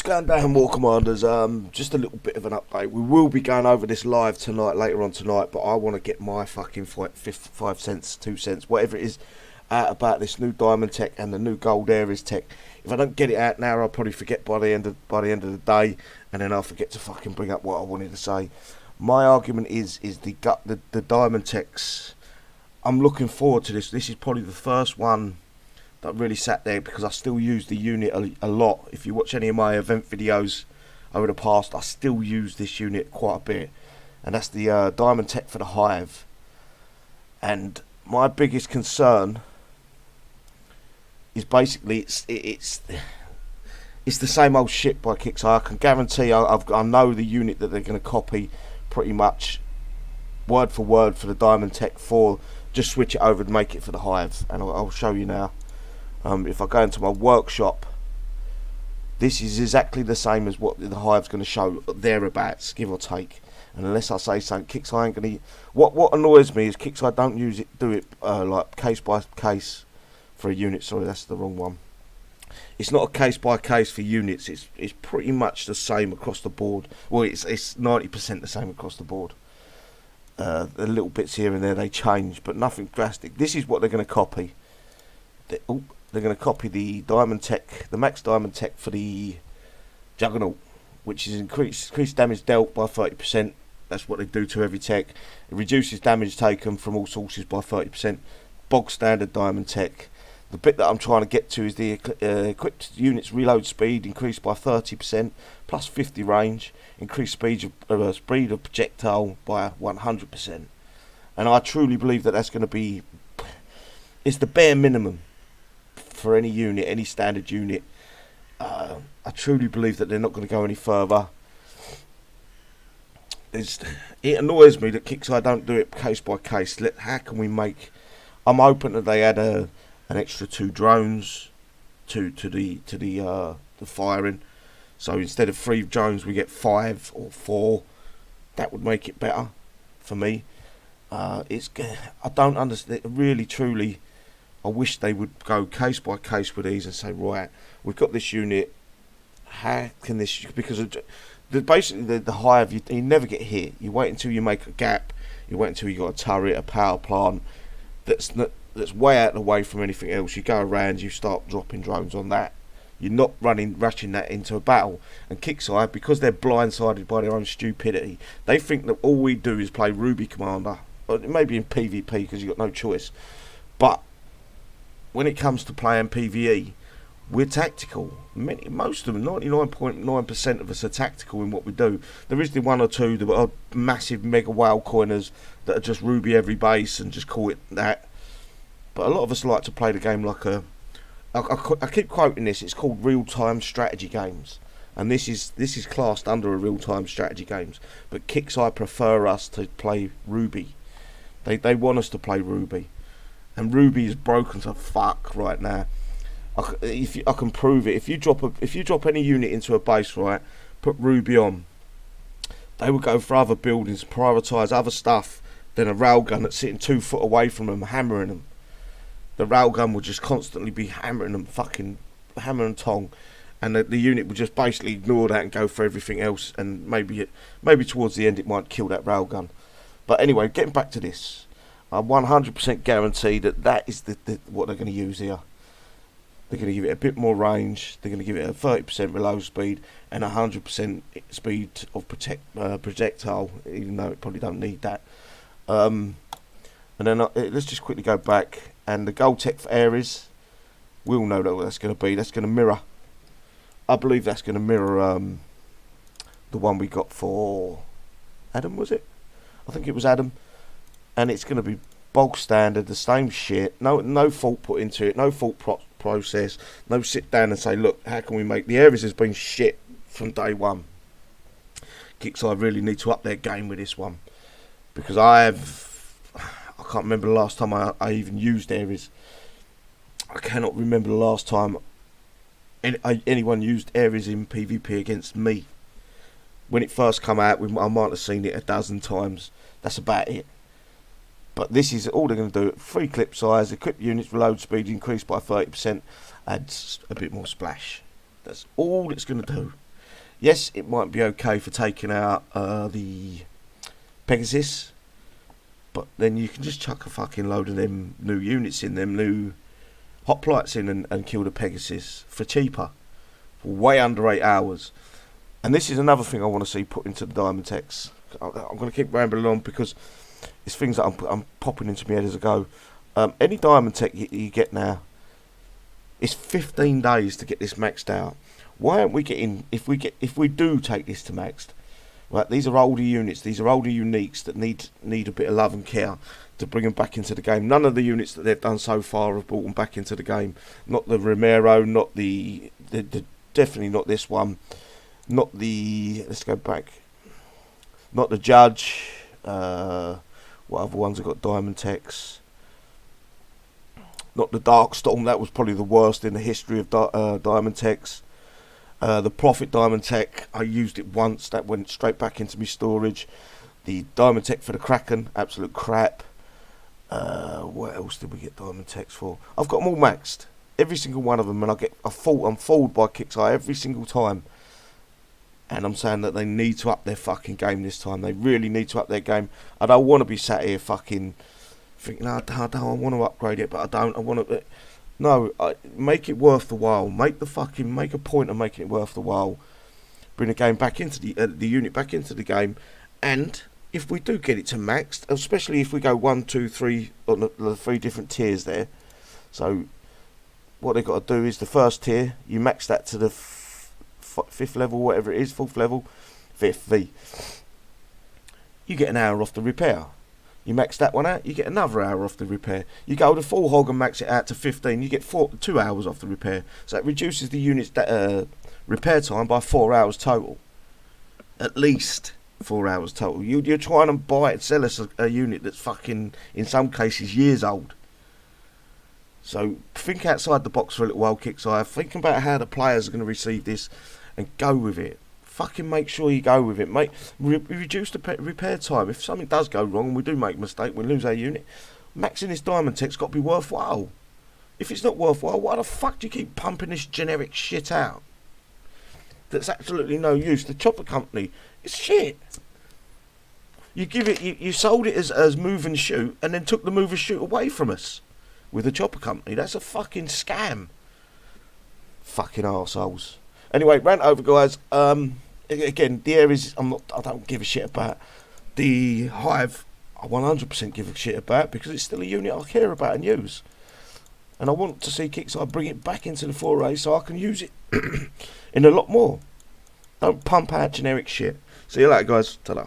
going down, War Commanders? Just a little bit of an update. We will be going over this live tonight, later on tonight, but I want to get my fucking 5 cents, 2 cents, whatever it is, out about this new diamond tech and the new gold Ares tech. If I don't get it out now, I'll probably forget by the end of the day, and then I'll forget to fucking bring up what I wanted to say. My argument is the diamond techs. I'm looking forward to this. This is probably the first one that really sat there because I still use the unit a lot. If you watch any of my event videos over the past, I still use this unit quite a bit, and that's the diamond tech for the Hive. And my biggest concern is basically it's the same old shit by Kixeye. I can guarantee I know the unit that they're going to copy pretty much word for word for the diamond tech for. Just switch it over and make it for the Hive, and I'll show you now. If I go into my workshop, this is exactly the same as what the Hive's going to show, thereabouts, give or take. And unless I say something, Kixeye ain't going to... What annoys me is Kixeye don't do it like case by case for a unit. Sorry, that's the wrong one. It's not a case by case for units. It's pretty much the same across the board. Well, it's 90% the same across the board. The little bits here and there they change, but nothing drastic. This is what they're going to copy. They're going to copy the diamond tech, the max diamond tech for the Juggernaut, which is increased damage dealt by 30%. That's what they do to every tech. It reduces damage taken from all sources by 30%. Bog standard diamond tech. The bit that I'm trying to get to is the equipped unit's reload speed increased by 30%, plus 50 range, increased speed of projectile by 100%. And I truly believe that that's going to be, it's the bare minimum for any unit, any standard unit. I truly believe that they're not going to go any further. It annoys me that Kixeye don't do it case by case. How can we make? I'm hoping that they add an extra 2 drones to the firing. So instead of 3 drones, we get 5 or 4. That would make it better for me. I don't understand. Really, truly, I wish they would go case by case with these and say, right, we've got this unit. How can this? Because basically the Hive, you never get hit. You wait until you make a gap. You wait until you got a turret, a power plant that's way out of the way from anything else. You go around, you start dropping drones on that. You're not rushing that into a battle. And Kixeye, because they're blindsided by their own stupidity, they think that all we do is play Ruby Commander. Or maybe in PvP because you've got no choice. But when it comes to playing PvE, we're tactical. Most of them, 99.9% of us are tactical in what we do. There is the 1 or 2 that are massive mega whale coiners that are just Ruby every base and just call it that. But a lot of us like to play the game like I keep quoting this. It's called real-time strategy games, and this is classed under a real-time strategy games. But Kixeye prefer us to play Ruby. They want us to play Ruby, and Ruby is broken to fuck right now. I can prove it. If you drop any unit into a base, right, put Ruby on, they will go for other buildings, prioritise other stuff than a railgun that's sitting 2 foot away from them, hammering them. The railgun will just constantly be hammering them, fucking hammer and tong, and the unit will just basically ignore that and go for everything else. And maybe towards the end it might kill that railgun. But anyway, getting back to this, I 100% guarantee that is what they're going to use here. They're going to give it a bit more range. They're going to give it a 30% reload speed and 100% speed of projectile, even though it probably don't need that. And then let's just quickly go back. And the gold tech for Ares, we all know what that's going to be. That's going to mirror. I believe that's going to mirror the one we got for Adam, was it? I think it was Adam. And it's going to be bog standard, the same shit. No thought put into it. No thought process. No sit down and say, look, how can we make... The Ares has been shit from day one. Kixeye really need to up their game with this one. Because I can't remember the last time I even used Ares. I cannot remember the last time anyone used Ares in PvP against me. When it first come out, I might have seen it a dozen times. That's about it. But this is all they're going to do. 3 clip size, equipped units reload speed increased by 30%, adds a bit more splash. That's all it's going to do. Yes, it might be okay for taking out the Pegasus, but then you can just chuck a fucking load of them new units in, them new hoplites in, and kill the Pegasus for cheaper, for way under 8 hours. And this is another thing I want to see put into the Diamond Techs. I'm going to keep rambling on because it's things that I'm popping into my head as I go. Any Diamond Tech you get now, it's 15 days to get this maxed out. Why aren't we getting, if we do take this to maxed, right? These are older units, these are older uniques that need a bit of love and care to bring them back into the game. None of the units that they've done so far have brought them back into the game. Not the Romero, not the definitely not this one, not the, let's go back, not the Judge. What other ones have got Diamond Techs? Not the Darkstorm, that was probably the worst in the history of Diamond Techs. The Prophet Diamond Tech, I used it once, that went straight back into my storage. The Diamond Tech for the Kraken, absolute crap. What else did we get Diamond Techs for? I've got them all maxed, every single one of them, and I'm fooled by Kixeye every single time. And I'm saying that they need to up their fucking game this time. They really need to up their game. I don't want to be sat here fucking thinking, no, I want to upgrade it, but I don't. I want to. No, make it worth the while. Make a point of making it worth the while. Bring the game back into the unit back into the game, and if we do get it to maxed, especially if we go 1, 2, 3 on the 3 different tiers there. So what they've got to do is the first tier, you max that to the 5th level, whatever it is, 4th level, 5th V. You get an hour off the repair. You max that one out, you get another hour off the repair. You go to full hog and max it out to 15, you get 2 hours off the repair. So it reduces the unit's repair time by 4 hours total. At least 4 hours total. You're trying to buy and sell us a unit that's fucking, in some cases, years old. So think outside the box for a little while, Kixeye. Think about how the players are going to receive this and go with it. Fucking make sure you go with it, mate. Reduce the repair time. If something does go wrong and we do make a mistake, we lose our unit, maxing this Diamond Tech's got to be worthwhile. If it's not worthwhile, why the fuck do you keep pumping this generic shit out? That's absolutely no use. The Chopper Company, it's shit. You sold it as move and shoot, and then took the move and shoot away from us with the Chopper Company. That's a fucking scam. Fucking arseholes. Anyway, rant over, guys. Again, the areas I don't give a shit about. The Hive, I 100% give a shit about because it's still a unit I care about and use. And I want to see Kixeye bring it back into the foray so I can use it in a lot more. Don't pump out generic shit. See you later, guys. Ta-da.